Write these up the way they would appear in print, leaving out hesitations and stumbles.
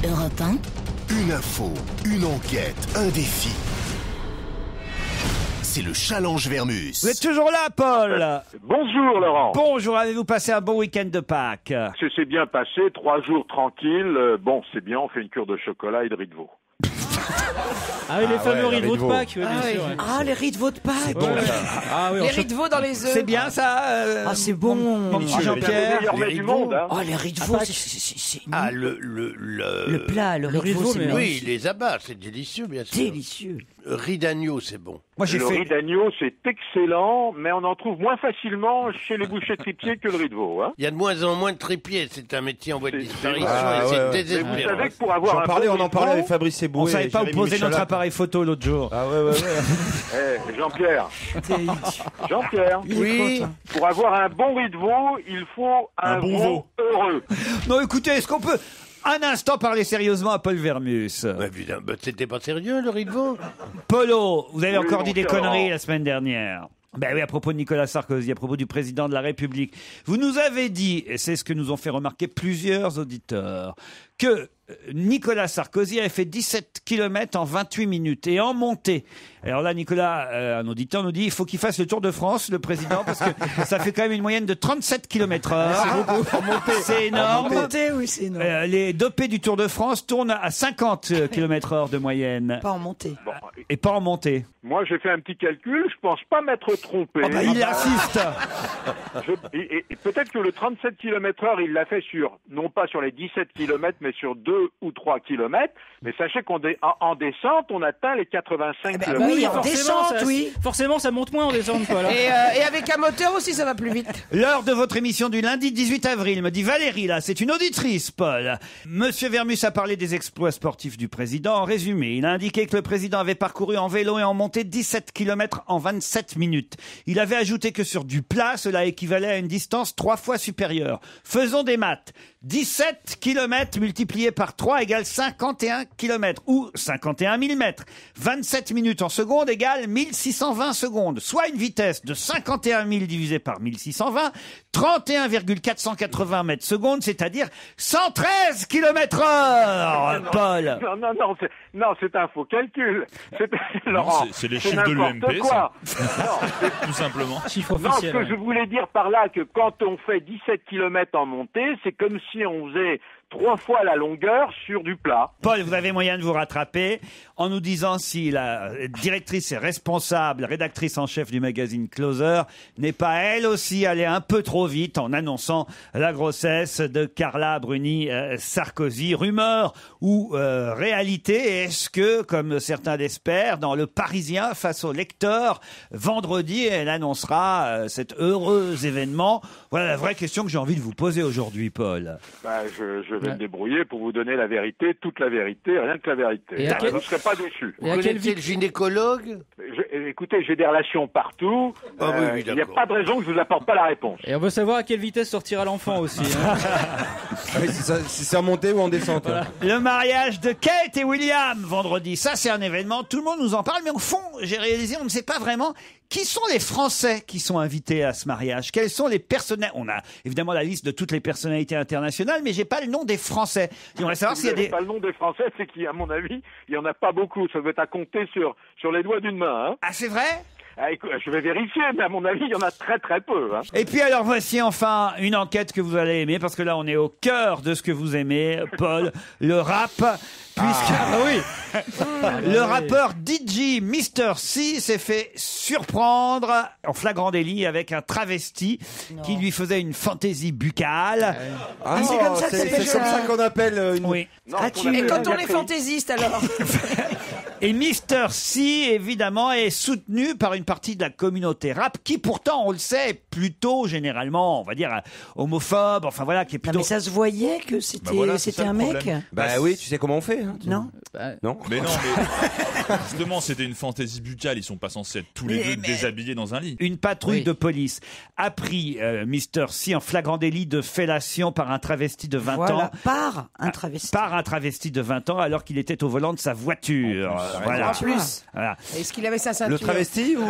Europe 1. Une info, une enquête, un défi. C'est le challenge Vermus. Vous êtes toujours là, Paul? Bonjour Laurent. Bonjour, avez-vous passé un bon week-end de Pâques? Ça s'est bien passé, 3 jours tranquilles. Bon, c'est bien, on fait une cure de chocolat et de riz de veau. Ah oui, les fameux riz de veau de Pâques, oui, bien sûr. Ah, les riz de veau de Pâques. Bon, Ah oui, Les riz de veau dans les œufs. c'est bien ça Ah, c'est bon. mon petit C'est le Jean-Pierre. meilleur mets du monde. Hein. Oh, les riz de veau, c'est Ah, le plat, le riz de veau, c'est mais- Oui, les abats, c'est délicieux, bien sûr. délicieux. Riz d'agneau, c'est bon. Moi, j'ai Le fait... riz d'agneau, c'est excellent, mais on en trouve moins facilement chez les bouchers tripiers que le riz de veau. Hein. Il y a de moins en moins de trépieds, c'est un métier en voie de C'est- disparition Ah, et c'est ouais, ouais. Mais vous désespérant. savez que pour avoir un bon On en riz de parlait veau- avec Fabrice Eboué. On savait pas où Jérémy poser notre Michalak. appareil photo l'autre jour. Ah ouais. Jean-Pierre, Jean-Pierre, Oui, pour avoir un bon riz de veau, il faut un bon veau veau. heureux. Non, écoutez, est-ce qu'on peut un instant parler sérieusement à Paul Vermus? bah, évidemment, bah, c'était pas sérieux le riz de veau. Polo, vous avez Oui, encore mon dit des cher conneries Laurent. la semaine dernière. Ben oui, à propos de Nicolas Sarkozy, à propos du président de la République. Vous nous avez dit, et c'est ce que nous ont fait remarquer plusieurs auditeurs, que Nicolas Sarkozy avait fait 17 km en 28 minutes et en montée. Alors là, Nicolas, un auditeur nous dit, il faut qu'il fasse le Tour de France, le président, parce que ça fait quand même une moyenne de 37 km/h. C'est énorme. Montée, oui, c'est énorme. Les dopés du Tour de France tournent à 50 km/h de moyenne. Pas en montée. Bon, Et pas en montée. moi, j'ai fait un petit calcul, je pense pas m'être trompé. Oh bah, il assiste. Et peut-être que le 37 km/h, il l'a fait non pas sur les 17 km, mais sur 2 ou 3 km. Mais sachez qu'en descente, on atteint les 85 ben km. oui, en forcément, descente, ça- oui. Forcément, ça monte moins en descente, quoi. Là. Et avec un moteur aussi, ça va plus vite. L'heure de votre émission du lundi 18 avril, me dit Valérie, là, c'est une auditrice, Paul. Monsieur Vermus a parlé des exploits sportifs du président. En résumé, il a indiqué que le président avait parcouru en vélo et en montée 17 km en 27 minutes. Il avait ajouté que sur du plat, cela équivalait à une distance 3 fois supérieure. Faisons des maths. 17 km multiplié par 3 égale 51 km ou 51 000 mètres. 27 minutes en seconde égale 1620 secondes, soit une vitesse de 51 000 divisé par 1620, 31,480 mètres secondes, c'est-à-dire 113 km/h, Paul. Non, c'est un faux calcul. Laurent, c'est les chiffres de n'importe l'UMP, quoi. tout simplement. Chiffre Non, ce officiel. que je voulais dire par là, que quand on fait 17 km en montée, c'est comme si on faisait 3 fois la longueur sur du plat. Paul, vous avez moyen de vous rattraper en nous disant si la directrice et responsable, rédactrice en chef du magazine Closer, n'est pas elle aussi allée un peu trop vite en annonçant la grossesse de Carla Bruni Sarkozy. Rumeur ou réalité? Est-ce que, comme certains l'espèrent, dans Le Parisien, face au lecteur, vendredi, elle annoncera cet heureux événement? Voilà la vraie question que j'ai envie de vous poser aujourd'hui, Paul. Bah, je vais me débrouiller pour vous donner la vérité, toute la vérité, rien que la vérité. Et à quel- Vous ne serez pas déçus. Et à Vous quelle connaissez le gynécologue? Écoutez, j'ai des relations partout. Ah oui, Il n'y a d'accord. pas de raison que je vous apporte pas la réponse. Et on veut savoir à quelle vitesse sortira l'enfant aussi. Hein. Ah oui, si c'est en montée ou en descente. Le mariage de Kate et William vendredi, ça c'est un événement, tout le monde nous en parle, mais au fond, j'ai réalisé, on ne sait pas vraiment qui sont les Français qui sont invités à ce mariage. Quels sont les personnalités? On a évidemment la liste de toutes les personnalités internationales, mais j'ai pas le nom des Français. J'aimerais savoir Si s'il y vous a n'avez des... pas le nom des Français, c'est qu'à mon avis, il n'y en a pas beaucoup. Ça doit être à compter sur les doigts d'une main. Hein. Ah, c'est vrai? Ah, écoute, je vais vérifier, mais à mon avis, il y en a très très peu. Hein. Et puis alors voici enfin une enquête que vous allez aimer, parce que là on est au cœur de ce que vous aimez, Paul, le rap, puisque le rappeur DJ Mr. C s'est fait surprendre en flagrant délit avec un travesti qui lui faisait une fantaisie buccale. Ah, c'est comme ça que c'est ça s'appelle comme ça qu'on appelle une... Oui. Non, Ah, ce qu'on et appelle quand la on est gâterie. fantaisiste, alors Et Mr. C, évidemment, est soutenu par une partie de la communauté rap qui, pourtant, on le sait, est plutôt, généralement, on va dire, homophobe, enfin voilà, qui est Non, plutôt... mais ça se voyait que c'était voilà, c'est c'était ça, un le mec. problème. Bah oui, tu sais comment on fait. Hein, Non. Non. Mais non, mais justement, c'était une fantaisie buccale. Ils sont pas censés être tous les deux déshabillés dans un lit. Une patrouille Oui. de police a pris Mr. C en flagrant délit de fellation par un travesti de 20 Voilà, ans. par un travesti. Par un travesti de 20 ans alors qu'il était au volant de sa voiture. Voilà. En plus. Voilà. Est-ce qu'il avait sa ceinture? Le travesti ou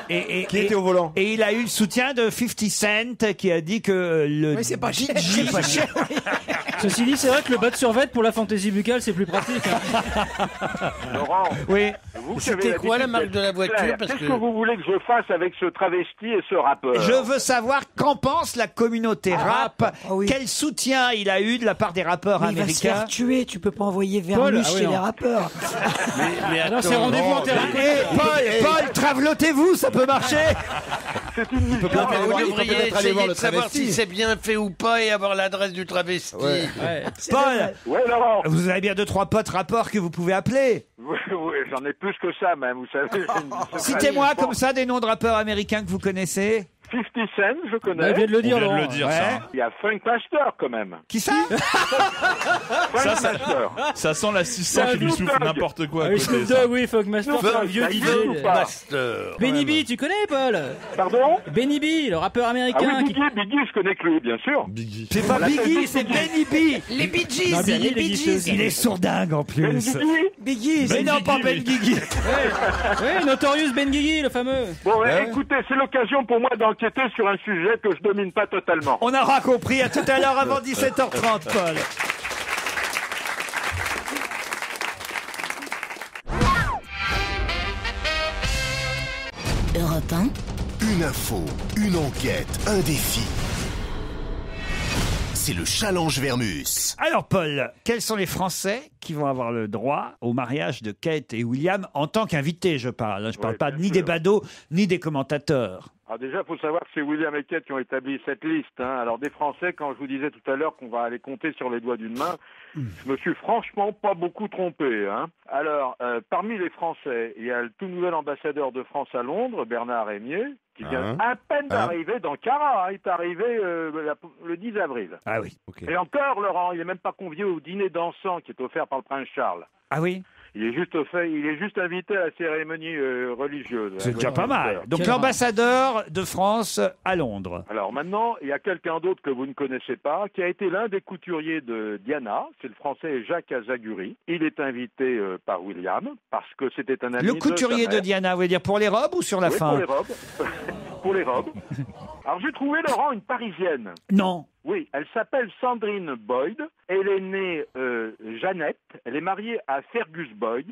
Et, qui était au volant? et il a eu le soutien de 50 Cent qui a dit que le Oui, c'est pas cher. DJ C'est pas cher. Ceci dit, c'est vrai que le bas de survêt pour la fantaisie buccale, c'est plus pratique. Laurent, Oui. vous qui C'était avez quoi la l'habitude marque de la d'être voiture, clair, parce qu'est-ce que- que vous voulez que je fasse avec ce travesti et ce rappeur? Je veux savoir qu'en pense la communauté rap. Ah oui. Quel soutien il a eu de la part des rappeurs Mais il va se américains. faire tuer, tu peux pas envoyer Paul, Vermus ah oui, chez non. les rappeurs. Mais Non, c'est rendez-vous en terrain. Paul, travelotez-vous, ça peut marcher. C'est une mission. peut pas faire Vous il faut devriez peut-être aller voir essayer le de savoir travesti. si c'est bien fait ou pas et avoir l'adresse du travesti. Ouais. Ouais. Paul, Ouais, Laurent. vous avez bien 2-3 potes rappeurs que vous pouvez appeler. Oui, j'en ai plus que ça, même, vous savez. Citez-moi Bon, comme ça des noms de rappeurs américains que vous connaissez. 50 Cent, je Bah, connais. il vient de le On dire, vient de Laurent. le dire, Ouais. ça. hein. Il y a Funk Master, quand même. Qui ça Funk Master. Ça sent la 600 qui lui Snoop souffle Dogg. n'importe quoi Ah à oui, côté. Snoop ça. Dogg, oui, Funk Master, c'est un vieux Ça DJ. existe ou pas Master. Benny B, tu connais, Paul? Pardon? Benny B, le rappeur Ah américain. oui, Biggie, je connais que lui, bien sûr. Biggie. C'est pas Biggie, c'est Benny B. Les Bee Gees, Non, Biggie, les il Bee existe Gees. aussi. Il est sourdingue en plus. Biggie. Bee Gees. Mais non, pas Ben Guigui. Oui, Notorious Ben Guigui, le fameux. Bon, Ouais. écoutez, c'est l'occasion pour moi d'enquêter sur un sujet que je domine pas totalement. On aura compris. À tout à l'heure avant 17h30, Paul. Europe 1, Une info, une enquête, un défi. C'est le challenge Vermus. Alors, Paul, quels sont les Français qui vont avoir le droit au mariage de Kate et William en tant qu'invités, je parle. Je parle Ouais, pas bien ni sûr. des badauds, ni des commentateurs. Alors déjà, il faut savoir que c'est William et Kate qui ont établi cette liste. Hein. Alors des Français, quand je vous disais tout à l'heure qu'on va aller compter sur les doigts d'une main, je me suis franchement pas beaucoup trompé. Hein. Alors, parmi les Français, il y a le tout nouvel ambassadeur de France à Londres, Bernard Rémier, qui vient à peine d'arriver dans Cara. Hein. Il est arrivé le 10 avril. Ah oui. Ok. Et encore, Laurent, il n'est même pas convié au dîner dansant qui est offert par le prince Charles. Ah oui. Il est juste invité à la cérémonie religieuse. C'est déjà pas mal. Donc Quel l'ambassadeur de France à Londres. Alors maintenant, il y a quelqu'un d'autre que vous ne connaissez pas, qui a été l'un des couturiers de Diana, c'est le français Jacques Azaguri. Il est invité par William, parce que c'était un ami Le couturier sa de mère. Diana, vous voulez dire pour les robes ou sur la Oui, fin pour les robes. Pour les robes. Alors j'ai trouvé, Laurent, une Parisienne. Non. Oui, elle s'appelle Sandrine Boyd. Elle est née Jeannette. Elle est mariée à Fergus Boyd.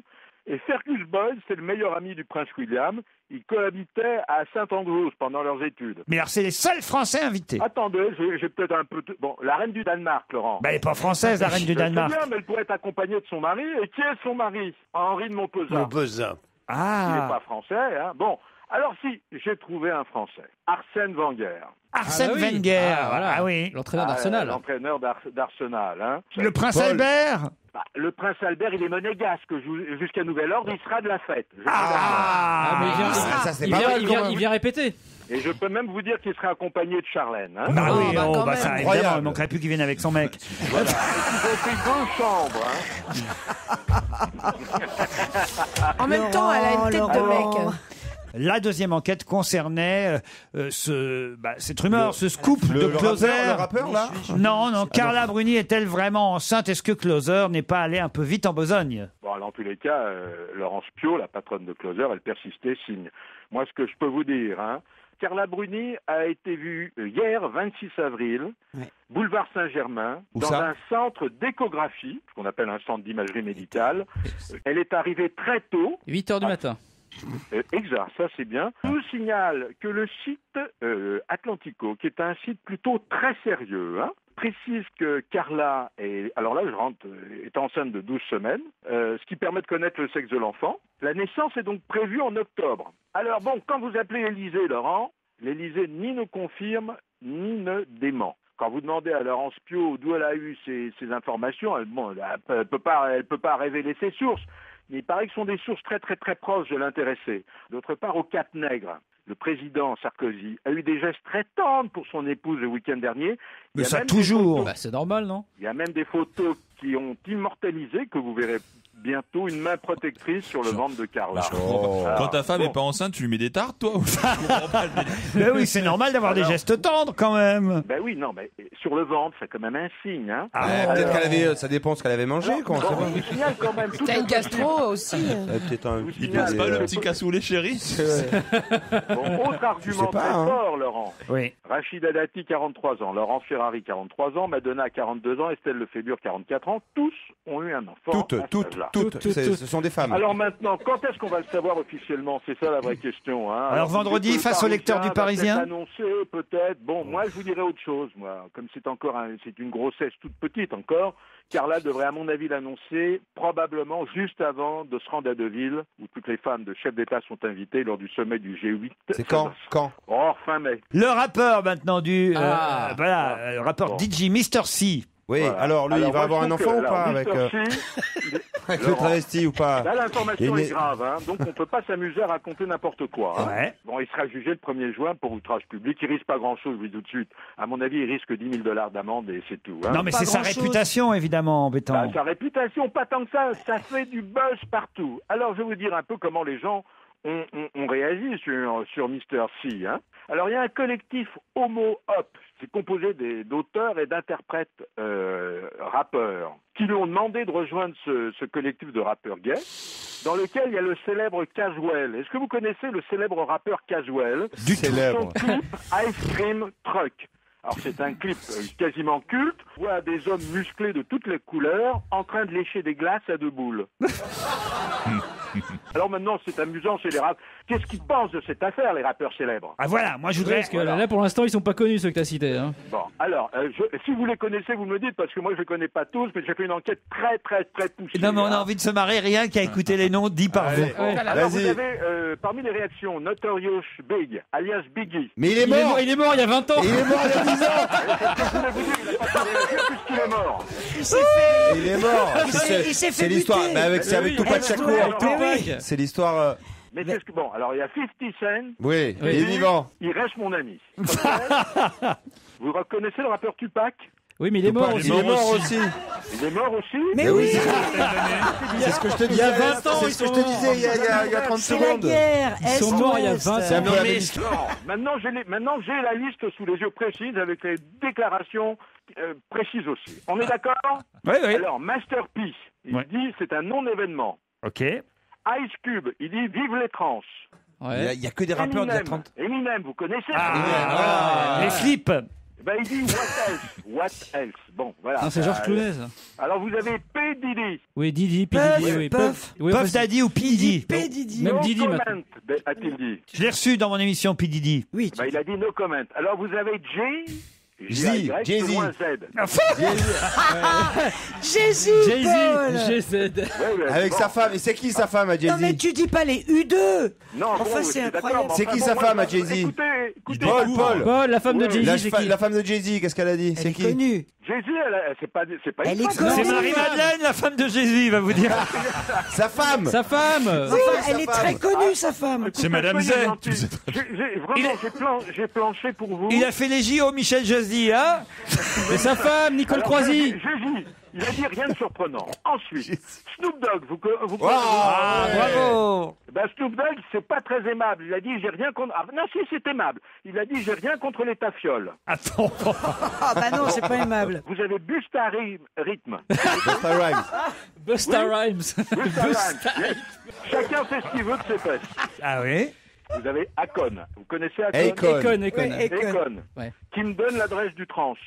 Et Fergus Boyd, c'est le meilleur ami du prince William. Ils cohabitaient à Saint-Andrews pendant leurs études. Mais alors c'est les seuls Français invités. Attendez, j'ai peut-être un peu... Bon, la reine du Danemark, Laurent. Ben, elle n'est pas française, la reine du Je sais Danemark. bien, mais elle pourrait être accompagnée de son mari. Et qui est son mari? Henri de Montpezat. Montpezat. Il n'est Ah, pas français, hein. Bon, alors si, j'ai trouvé un français. Arsène Wenger. Arsène Ah bah oui. Wenger. Ah, voilà. Ah oui. L'entraîneur d'Arsenal. L'entraîneur d'Arsenal. Hein. Le prince Paul. Albert. Bah, le prince Albert, il est monégasque. Jusqu'à nouvel ordre, il sera de la fête. Je vous Ah, mais il vient, ça, c'est il pas vient- mal, il quand vient- même. il vient répéter. Et je peux même vous dire qu'il sera accompagné de Charlène. Hein. Bah oui, bah, oh, quand bah même. ça, évidemment, Incroyable. il manquerait plus qu'il vienne avec son mec. Voilà. Ils ont pris 2 chambres. Hein. En même temps, elle a une tête de Laurent. mec. La deuxième enquête concernait cette rumeur, ce scoop de Closer. Le rappeur, là Non, Carla Bruni est-elle vraiment enceinte? Est-ce que Closer n'est pas allé un peu vite en besogne? Bon, dans tous les cas, Laurence Pio, la patronne de Closer, elle persistait, signe. Moi, ce que je peux vous dire, hein, Carla Bruni a été vue hier, 26 avril, boulevard Saint-Germain, Où dans ça un centre d'échographie, ce qu'on appelle un centre d'imagerie médicale. Elle est arrivée très tôt. 8h du matin. Exact, ça c'est bien. Je vous signale que le site Atlantico, qui est un site plutôt très sérieux, hein, précise que Carla est, alors là je rentre, est enceinte de 12 semaines, ce qui permet de connaître le sexe de l'enfant. La naissance est donc prévue en octobre. Alors bon, quand vous appelez l'Élysée, Laurent, l'Élysée ni ne confirme ni ne dément. Quand vous demandez à Laurence Pio d'où elle a eu ces informations, elle peut pas révéler ses sources. Mais il paraît que ce sont des sources très très très proches de l'intéressé. D'autre part, au Cap-Nègre, le président Sarkozy a eu des gestes très tendres pour son épouse le week-end dernier. Mais Il y a ça même des toujours. photos- Bah, c'est normal, non? Il y a même des photos qui ont immortalisé, que vous verrez bientôt une main protectrice sur le ventre de Carla. Je comprends pas. Alors, Quand ta femme bon. est pas enceinte, tu lui mets des tartes, toi? Je comprends pas le délire. Mais oui, c'est normal d'avoir des gestes tendres quand même. Ben oui, non, mais sur le ventre, c'est quand même un signe. Hein. Peut-être qu'elle avait, ça dépend ce qu'elle avait mangé, quoi. Bon, je vous signale quand même tout T'as une gastro aussi. Peut-être un. vous Il signale, passe pas le petit cassoulet, chéri? Bon, autre argument pas, très hein. fort, Laurent. Oui. Rachida Dati, 43 ans. Laurent Ferrari, 43 ans. Madonna, 42 ans. Estelle Lefébure, 44 ans. Tous ont eu un enfant. à cet âge-là. Toutes. Ce sont des femmes. Alors maintenant, quand est-ce qu'on va le savoir officiellement? C'est ça la vraie question. Hein. Alors, vendredi, peut-être face au lecteur du Parisien va peut-être annoncer, peut-être. Bon, moi, je vous dirais autre chose. Moi, comme c'est une grossesse toute petite encore. Carla devrait, à mon avis, l'annoncer probablement juste avant de se rendre à Deauville, où toutes les femmes de chefs d'État sont invitées lors du sommet du G8. C'est quand? Oh, fin mai. Le rappeur maintenant du... Ah. voilà, le rappeur Bon. DJ Mr. C. Oui, Voilà. alors lui, il va moi, avoir je un trouve enfant que, ou pas alors, avec, Mr. C, avec le Laurent, travesti ou pas? Là, l'information Il est- est grave, hein, donc on peut pas s'amuser à raconter n'importe quoi. Hein. Ouais. Bon, il sera jugé le 1er juin pour outrage public. Il risque pas grand-chose, je vous dis tout de suite. À mon avis, il risque $10 000 d'amende et c'est tout. Hein. Non, mais Pas c'est sa grand-chose. réputation, évidemment, embêtant. Bah, sa réputation, pas tant que ça fait du buzz partout. Alors, je vais vous dire un peu comment les gens ont réagi sur Mr. C. Hein. Alors, il y a un collectif Homo Hop, c'est composé d'auteurs et d'interprètes rappeurs, qui lui ont demandé de rejoindre ce collectif de rappeurs gays, dans lequel il y a le célèbre Caswell. Est-ce que vous connaissez le célèbre rappeur Caswell? Du célèbre. Son clip Ice Cream Truck. Alors c'est un clip quasiment culte. On voit des hommes musclés de toutes les couleurs en train de lécher des glaces à deux boules. Alors maintenant c'est amusant chez les rappeurs. Qu'est-ce qu'ils pensent de cette affaire, les rappeurs célèbres? Ah voilà, moi je voudrais... Parce que là, pour l'instant, ils sont pas connus, ceux que t'as cités. Hein. Bon, alors, si vous les connaissez, vous me le dites, parce que moi je les connais pas tous, mais j'ai fait une enquête très poussée. Non, mais on a hein. envie de se marrer, rien qu'à écouter les noms dits par vous. Ouais. Alors vous Vas-y. avez parmi les réactions Notorious Big, alias Biggie. Mais il est mort. Il est mort il y a 20 ans. Il est mort il y a 10 ans. Je voulais vous dire, il n'a pas pu réagir puisqu'il est mort. Il s'est fait. Il est mort. Il s'est fait C'est l'histoire. buter. Mais c'est avec Tupac Shakur. Oui. C'est l'histoire. Mais qu'est-ce que bon, alors il y a 50 Cent. Oui, il Oui. est vivant. Il reste mon ami. Comme ça, vous reconnaissez le rappeur Tupac? Oui, mais il est mort aussi. Il est mort aussi. Il est mort aussi. Mais oui, C'est ce que je te disais. Il y a 20 ans, C'est ils ce que je sont te disais il y a 30 c'est la secondes. guerre. Ils sont morts il y a 20 ans. C'est un peu Non, la mais même histoire. maintenant j'ai la liste sous les yeux précise avec les déclarations précises aussi. On est d'accord? Oui, oui. Alors Master P, il Ouais. dit c'est un non-événement. Ok. Ice Cube, il dit vive les trans. Ouais. Il y a que des rappeurs d'il y a 30. Eminem, vous connaissez? Les flips. Ben, il dit what else? What else? Bon, voilà. Non, c'est Georges Clooney, ça. Alors vous avez P. Diddy. Oui, Didi, P. Puff, Didi, oui. Puff. Oui, Puff enfin, Daddy ou P. Diddy. P. Didi. Même No Didi, comment, maintenant. a-t-il dit. Je l'ai reçu dans mon émission P. Diddy. Oui. Ben, il a dit no comment. Alors vous avez Jay. Jay-Z. Jay-Z. Jay-Z. Paul. Jay-Z, GZ. Avec sa femme. Et c'est qui sa femme à Non mais Jay-Z? tu dis pas les U2. Non, Enfin, bon, c'est d'accord, incroyable. mais C'est enfin, qui bon, sa moi, femme à Jay-Z? Écoutez, Paul. Paul, la femme de Ouais. Jay-Z, c'est qui? La femme de Jay-Z, qu'est-ce qu'elle a dit? Elle C'est est qui? connue. Jay-Z, c'est pas Elle une est femme. connue. C'est Marie-Madeleine, la femme de Jésus, il va vous dire. Sa femme. Sa femme. Oui, sa elle est femme. très connue sa femme. Écoutez, C'est Madame soyez Zay. gentil. Vraiment, j'ai planché pour vous. Il a fait les JO, Michel Josdy, hein? Et sa femme, Nicole Alors, Croisy. Jay-Z, il a dit rien de surprenant. Ensuite, Snoop Dogg, vous Ah, bravo! Ben, Snoop Dogg, c'est pas très aimable. Il a dit j'ai rien contre. Ah, non, si, c'est aimable. Il a dit j'ai rien contre les tafioles. Attends. Ah bah non, c'est pas aimable. Vous avez Busta Rhythm. Busta Rhymes. Busta Rhymes. Busta Rhymes. Chacun fait ce qu'il veut de ses fesses. Ah oui? Vous avez Akon. Vous connaissez Akon? Akon. Econ. Ouais, Akon. Akon. Ouais. Qui me donne l'adresse du tranche.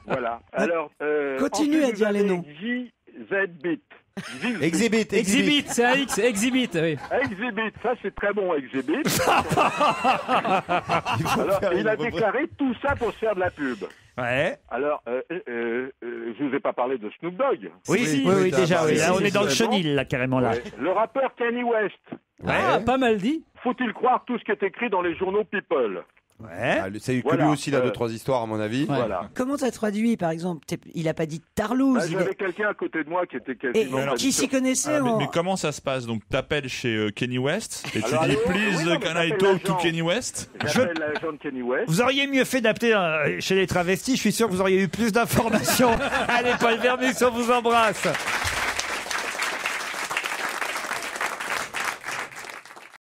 Voilà. Alors, Continue ensuite, à dire vous les avez noms. JZBit. Exhibit. Exhibit, c'est un X, Exhibit, oui. Exhibit, ça c'est très bon, Exhibit. Alors, faire il une a rubrique. déclaré tout ça pour se faire de la pub. Ouais. Alors, je vous ai pas parlé de Snoop Dogg. Oui, oui, déjà, oui. Là, on est dans le oui. chenil, là, carrément, là. Ouais. Le rappeur Kanye West. Ah, pas mal dit. Faut-il croire tout ce qui est écrit dans les journaux People? Ouais. C'est que Voilà. lui aussi, il a 2-3 histoires, à mon avis. Ouais. Voilà. Comment ça traduit par exemple? Il a pas dit Bah, Tarlouse. il J'avais est- quelqu'un à côté de moi qui était Et quasiment... pas qui du s'y tout. connaissait Ah, en... mais comment ça se passe? Donc, t'appelles chez Kenny West et tu Alors, dis allô? please, Oui, non, mais can I t'appelles talk to l'agent. Kenny West? J'appelle l'agent de Kanye West. Vous auriez mieux fait d'appeler chez les travestis. Je suis sûr que vous auriez eu plus d'informations. Allez, Paul Vermus, on vous embrasse.